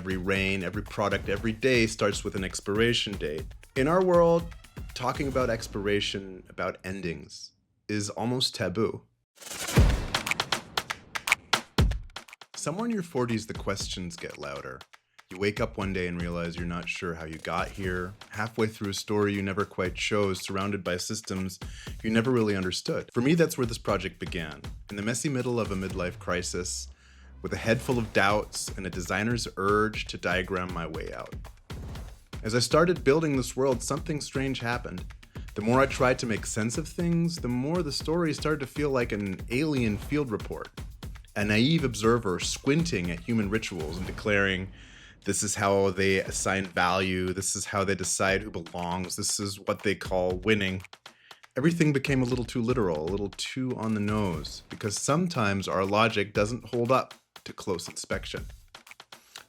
Every rain, every product, every day starts with an expiration date. In our world, talking about expiration, about endings, is almost taboo. Somewhere in your 40s, the questions get louder. You wake up one day and realize you're not sure how you got here, halfway through a story you never quite chose, surrounded by systems you never really understood. For me, that's where this project began. In the messy middle of a midlife crisis, with a head full of doubts and a designer's urge to diagram my way out. As I started building this world, something strange happened. The more I tried to make sense of things, the more the story started to feel like an alien field report. A naive observer squinting at human rituals and declaring, this is how they assign value, this is how they decide who belongs, this is what they call winning. Everything became a little too literal, a little too on the nose, because sometimes our logic doesn't hold up to close inspection.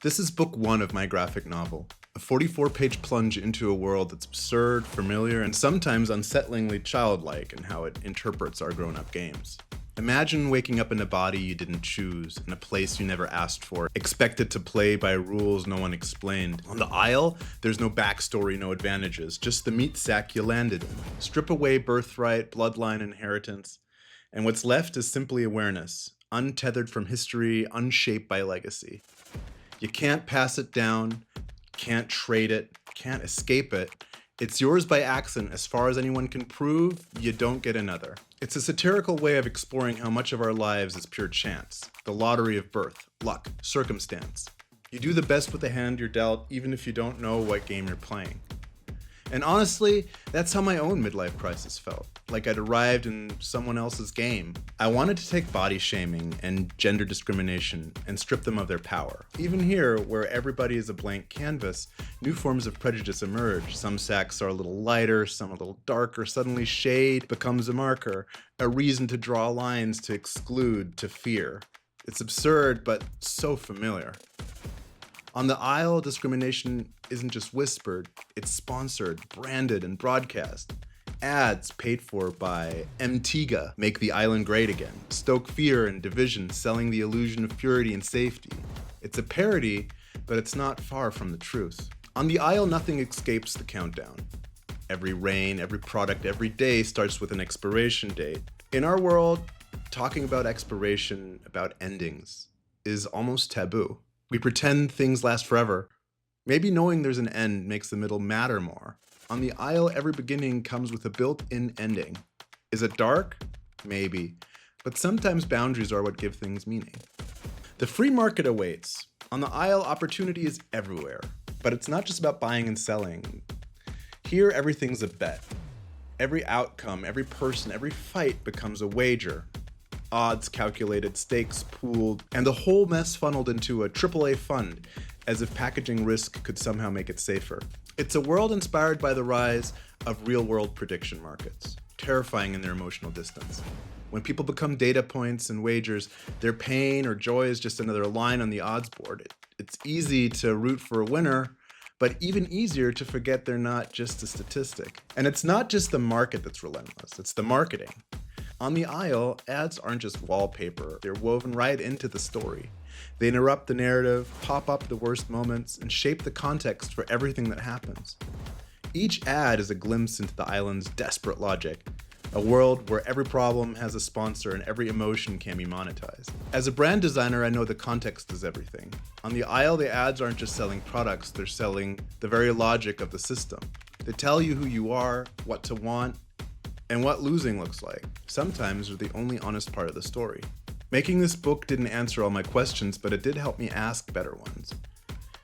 This is book one of my graphic novel, a 44-page plunge into a world that's absurd, familiar, and sometimes unsettlingly childlike in how it interprets our grown-up games. Imagine waking up in a body you didn't choose, in a place you never asked for, expected to play by rules no one explained. On the Isle, there's no backstory, no advantages, just the meat sack you landed in. Strip away birthright, bloodline, inheritance, and what's left is simply awareness, untethered from history, unshaped by legacy. You can't pass it down, can't trade it, can't escape it. It's yours by accident. As far as anyone can prove, you don't get another. It's a satirical way of exploring how much of our lives is pure chance, the lottery of birth, luck, circumstance. You do the best with the hand you're dealt, even if you don't know what game you're playing. And honestly, that's how my own midlife crisis felt, like I'd arrived in someone else's game. I wanted to take body shaming and gender discrimination and strip them of their power. Even here, where everybody is a blank canvas, new forms of prejudice emerge. Some sacks are a little lighter, some a little darker. Suddenly shade becomes a marker, a reason to draw lines, to exclude, to fear. It's absurd, but so familiar. On the Isle, discrimination isn't just whispered, it's sponsored, branded, and broadcast. Ads paid for by Mtiga make the island great again, stoke fear and division, selling the illusion of purity and safety. It's a parody, but it's not far from the truth. On the Isle, nothing escapes the countdown. Every rain, every product, every day starts with an expiration date. In our world, talking about expiration, about endings, is almost taboo. We pretend things last forever. Maybe knowing there's an end makes the middle matter more. On the Isle, every beginning comes with a built-in ending. Is it dark? Maybe. But sometimes boundaries are what give things meaning. The free market awaits. On the Isle, opportunity is everywhere. But it's not just about buying and selling. Here, everything's a bet. Every outcome, every person, every fight becomes a wager. Odds calculated, stakes pooled, and the whole mess funneled into a AAA fund, as if packaging risk could somehow make it safer. It's a world inspired by the rise of real-world prediction markets, terrifying in their emotional distance. When people become data points and wagers, their pain or joy is just another line on the odds board. It's easy to root for a winner, but even easier to forget they're not just a statistic. And it's not just the market that's relentless, it's the marketing. On the Isle, ads aren't just wallpaper, they're woven right into the story. They interrupt the narrative, pop up the worst moments, and shape the context for everything that happens. Each ad is a glimpse into the island's desperate logic, a world where every problem has a sponsor and every emotion can be monetized. As a brand designer, I know the context is everything. On the Isle, the ads aren't just selling products, they're selling the very logic of the system. They tell you who you are, what to want, and what losing looks like. Sometimes they're the only honest part of the story. Making this book didn't answer all my questions, but it did help me ask better ones.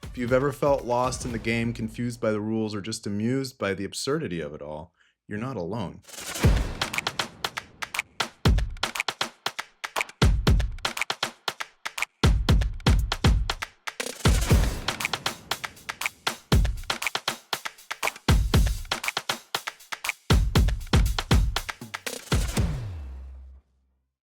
If you've ever felt lost in the game, confused by the rules, or just amused by the absurdity of it all, you're not alone.